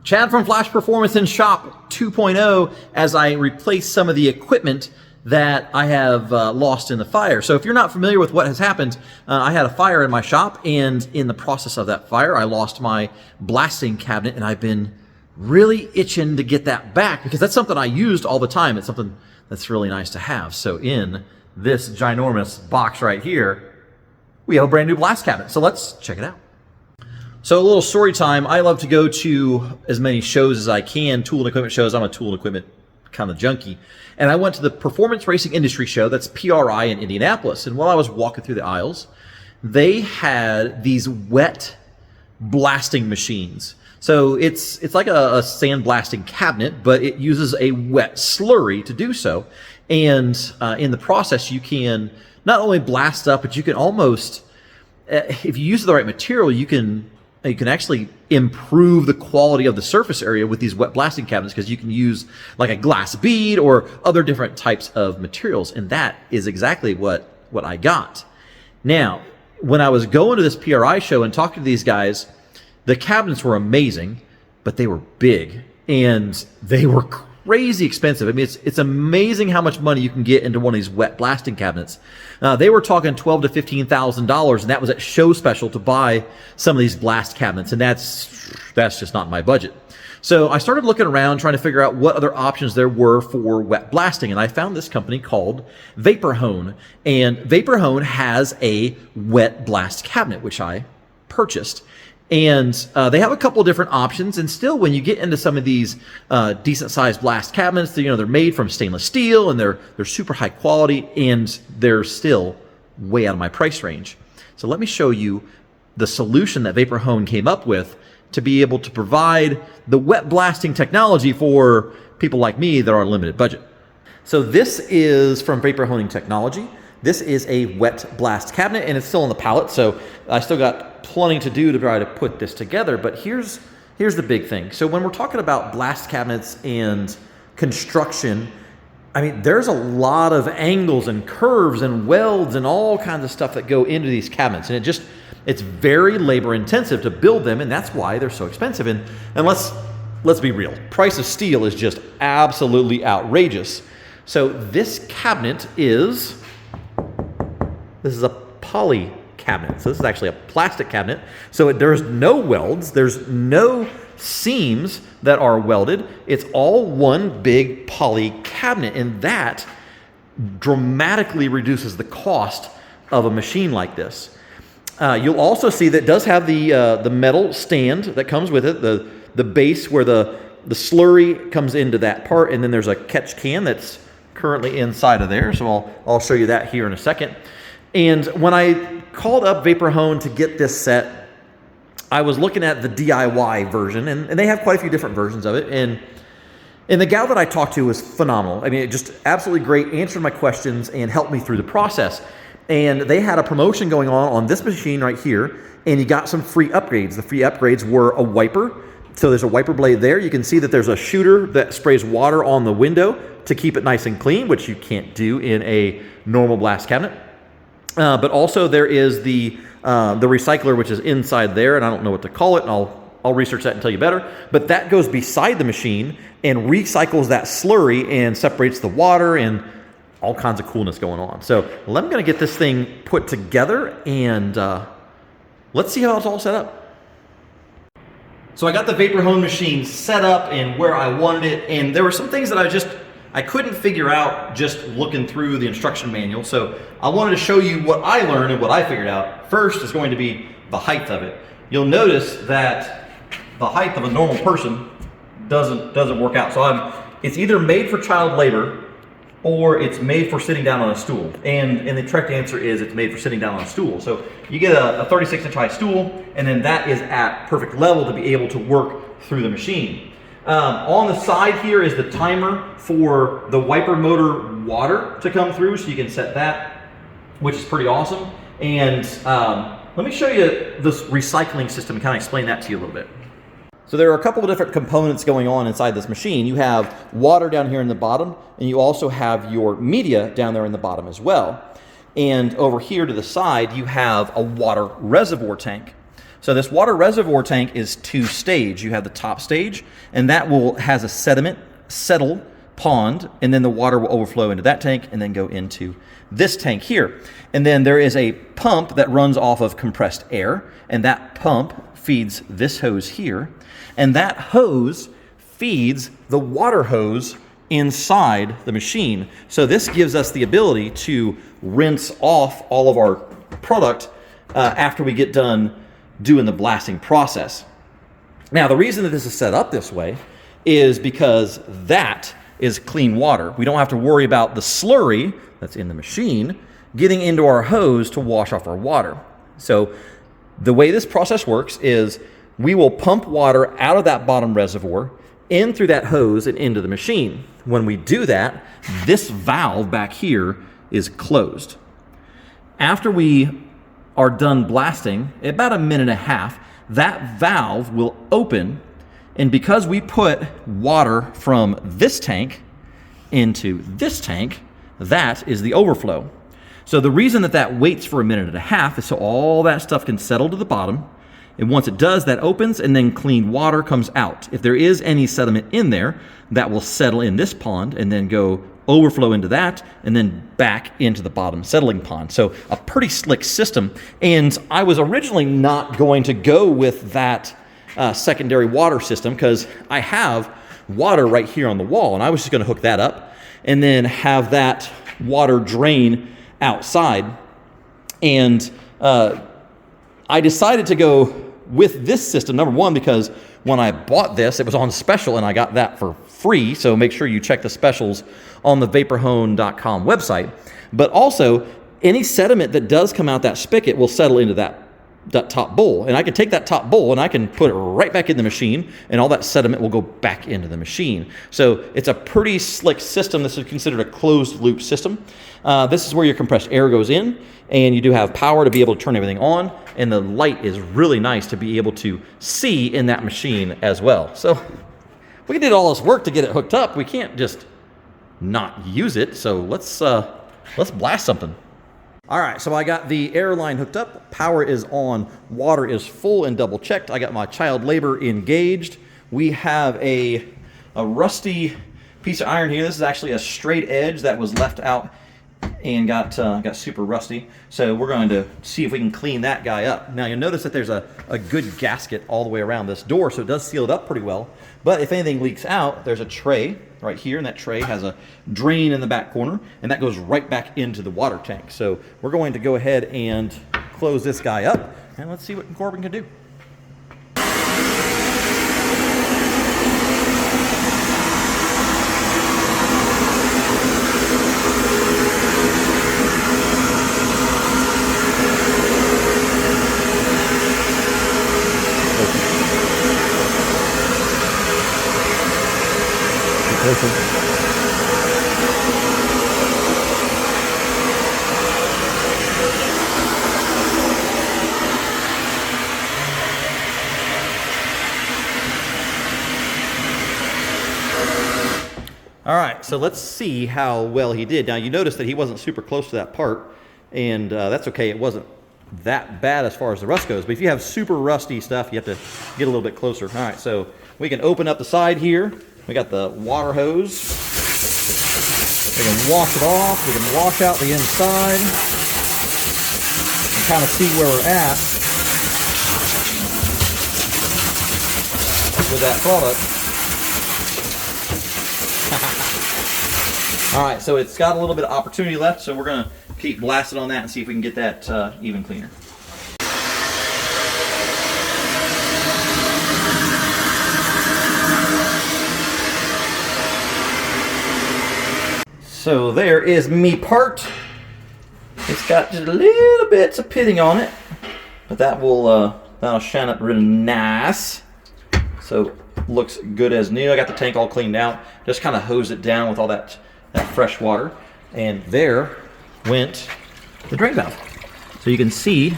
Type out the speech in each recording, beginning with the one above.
Chad from Flash Performance in Shop 2.0 as I replace some of the equipment that I have lost in the fire. So if you're not familiar with what has happened, I had a fire in my shop, and in the process of that fire, I lost my blasting cabinet, and I've been really itching to get that back because that's something I used all the time. It's something that's really nice to have. So in this ginormous box right here, we have a brand new blast cabinet. So let's check it out. So a little story time. I love to go to as many shows as I can, tool and equipment shows. I'm a tool and equipment kind of junkie. And I went to the Performance Racing Industry Show, that's PRI in Indianapolis. And while I was walking through the aisles, they had these wet blasting machines. So it's like a sand blasting cabinet, but it uses a wet slurry to do so. And in the process, you can not only blast up, but you can almost, if you use the right material, you can actually improve the quality of the surface area with these wet blasting cabinets, because you can use like a glass bead or other different types of materials. And that is exactly what I got. Now, when I was going to this PRI show and talking to these guys, the cabinets were amazing, but they were big and they were crazy expensive. I mean, it's amazing how much money you can get into one of these wet blasting cabinets. They were talking $12,000 to $15,000, and that was at show special to buy some of these blast cabinets, and that's just not my budget. So I started looking around trying to figure out what other options there were for wet blasting, and I found this company called Vaporhone, and Vaporhone has a wet blast cabinet, which I purchased. And they have a couple of different options, and still when you get into some of these decent sized blast cabinets, they're made from stainless steel, and they're super high quality, and they're still way out of my price range. So let me show you the solution that Vaporhone came up with to be able to provide the wet blasting technology for people like me that are on a limited budget. So this is from Vaporhone Technology. This is a wet blast cabinet, and it's still on the pallet, so I still got plenty to do to try to put this together. But here's the big thing. So when we're talking about blast cabinets and construction, I mean, there's a lot of angles and curves and welds and all kinds of stuff that go into these cabinets, and it's very labor intensive to build them, and that's why they're so expensive. And let's be real, price of steel is just absolutely outrageous. So this cabinet is a poly cabinet. So this is actually a plastic cabinet. So there's no welds, there's no seams that are welded. It's all one big poly cabinet, and that dramatically reduces the cost of a machine like this. You'll also see that it does have the metal stand that comes with it, the base where the slurry comes into that part, and then there's a catch can that's currently inside of there. So I'll show you that here in a second. And when I called up Vaporhone to get this set, I was looking at the DIY version, and they have quite a few different versions of it. And the gal that I talked to was phenomenal. I mean, it just absolutely great, answered my questions and helped me through the process. And they had a promotion going on this machine right here, and you got some free upgrades. The free upgrades were a wiper. So there's a wiper blade there. You can see that there's a shooter that sprays water on the window to keep it nice and clean, which you can't do in a normal blast cabinet. But also there is the recycler, which is inside there, and I don't know what to call it, and I'll research that and tell you better. But that goes beside the machine and recycles that slurry and separates the water, and all kinds of coolness going on. So I'm going to get this thing put together, and let's see how it's all set up. So I got the Vaporhone machine set up and where I wanted it, and there were some things that I couldn't figure out just looking through the instruction manual. So I wanted to show you what I learned and what I figured out. First is going to be the height of it. You'll notice that the height of a normal person doesn't work out. So it's either made for child labor or it's made for sitting down on a stool. And the correct answer is it's made for sitting down on a stool. So you get a 36-inch high stool, and then that is at perfect level to be able to work through the machine. On the side here is the timer for the wiper motor water to come through, so you can set that, which is pretty awesome. And let me show you this recycling system and kind of explain that to you a little bit. So there are a couple of different components going on inside this machine. You have water down here in the bottom, and you also have your media down there in the bottom as well. And over here to the side, you have a water reservoir tank. So this water reservoir tank is two-stage. You have the top stage, and that has a sediment settle pond, and then the water will overflow into that tank and then go into this tank here. And then there is a pump that runs off of compressed air, and that pump feeds this hose here, and that hose feeds the water hose inside the machine. So this gives us the ability to rinse off all of our product after we get done doing the blasting process. Now, the reason that this is set up this way is because that is clean water. We don't have to worry about the slurry that's in the machine getting into our hose to wash off our water. So the way this process works is we will pump water out of that bottom reservoir in through that hose and into the machine. When we do that, this valve back here is closed. After we are done blasting, about a minute and a half, that valve will open, and because we put water from this tank into this tank, that is the overflow. So the reason that that waits for a minute and a half is so all that stuff can settle to the bottom, and once it does, that opens, and then clean water comes out. If there is any sediment in there, that will settle in this pond and then go overflow into that, and then back into the bottom settling pond. So a pretty slick system. And I was originally not going to go with that secondary water system because I have water right here on the wall, and I was just going to hook that up and then have that water drain outside. And I decided to go with this system, number one, because when I bought this, it was on special and I got that for free. So make sure you check the specials on the vaporhone.com website. But also, any sediment that does come out that spigot will settle into that top bowl. And I can take that top bowl and I can put it right back in the machine, and all that sediment will go back into the machine. So it's a pretty slick system. This is considered a closed loop system. This is where your compressed air goes in, and you do have power to be able to turn everything on, and the light is really nice to be able to see in that machine as well. So we did all this work to get it hooked up. We can't just not use it. So let's blast something. All right, so I got the air line hooked up. Power is on. Water is full and double checked. I got my child labor engaged. We have a rusty piece of iron here. This is actually a straight edge that was left out and got super rusty. So we're going to see if we can clean that guy up. Now you'll notice that there's a good gasket all the way around this door, so it does seal it up pretty well. But if anything leaks out, there's a tray right here, and that tray has a drain in the back corner, and that goes right back into the water tank. So we're going to go ahead and close this guy up, and let's see what Corbin can do. All right, so let's see how well he did. Now you notice that he wasn't super close to that part, and that's okay. It wasn't that bad as far as the rust goes, but if you have super rusty stuff, you have to get a little bit closer. All right, so we can open up the side here. We got the water hose. We can wash it off. We can wash out the inside and kind of see where we're at with that product. All right, so it's got a little bit of opportunity left, so we're going to keep blasting on that and see if we can get that even cleaner. So there is me part. It's got just a little bits of pitting on it, but that'll shine up really nice. So looks good as new. I got the tank all cleaned out. Just kind of hose it down with all that fresh water, and there went the drain valve. So you can see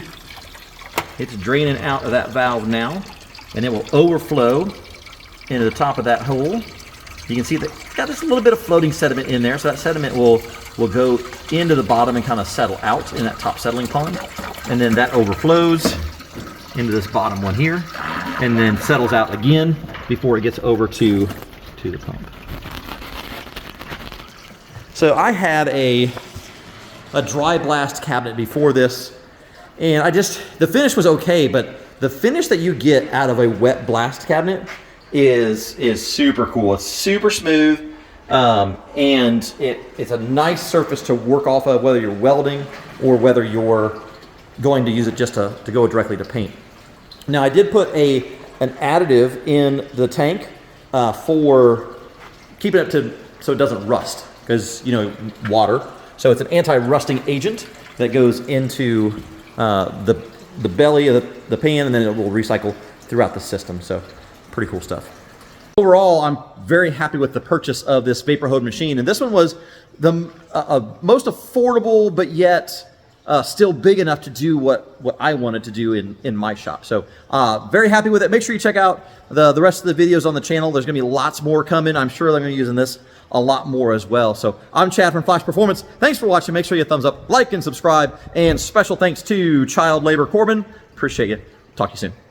it's draining out of that valve now, and it will overflow into the top of that hole. You can see that it's got just a little bit of floating sediment in there, so that sediment will go into the bottom and kind of settle out in that top settling pond, and then that overflows into this bottom one here, and then settles out again before it gets over to the pump. So I had a dry blast cabinet before this, and the finish was okay, but the finish that you get out of a wet blast cabinet is super cool. It's super smooth, and it's a nice surface to work off of, whether you're welding or whether you're going to use it just to go directly to paint. Now I did put an additive in the tank for keeping it so it doesn't rust, because water. So it's an anti-rusting agent that goes into the belly of the pan, and then it will recycle throughout the system. So pretty cool stuff. Overall, I'm very happy with the purchase of this Vaporhone machine, and this one was the most affordable, but yet still big enough to do what I wanted to do in my shop. So very happy with it. Make sure you check out the rest of the videos on the channel. There's gonna be lots more coming. I'm sure they're gonna be using this a lot more as well. So I'm Chad from Flash Performance. Thanks for watching. Make sure you thumbs up, like, and subscribe. And special thanks to Child Labor Corbin. Appreciate you. Talk to you soon.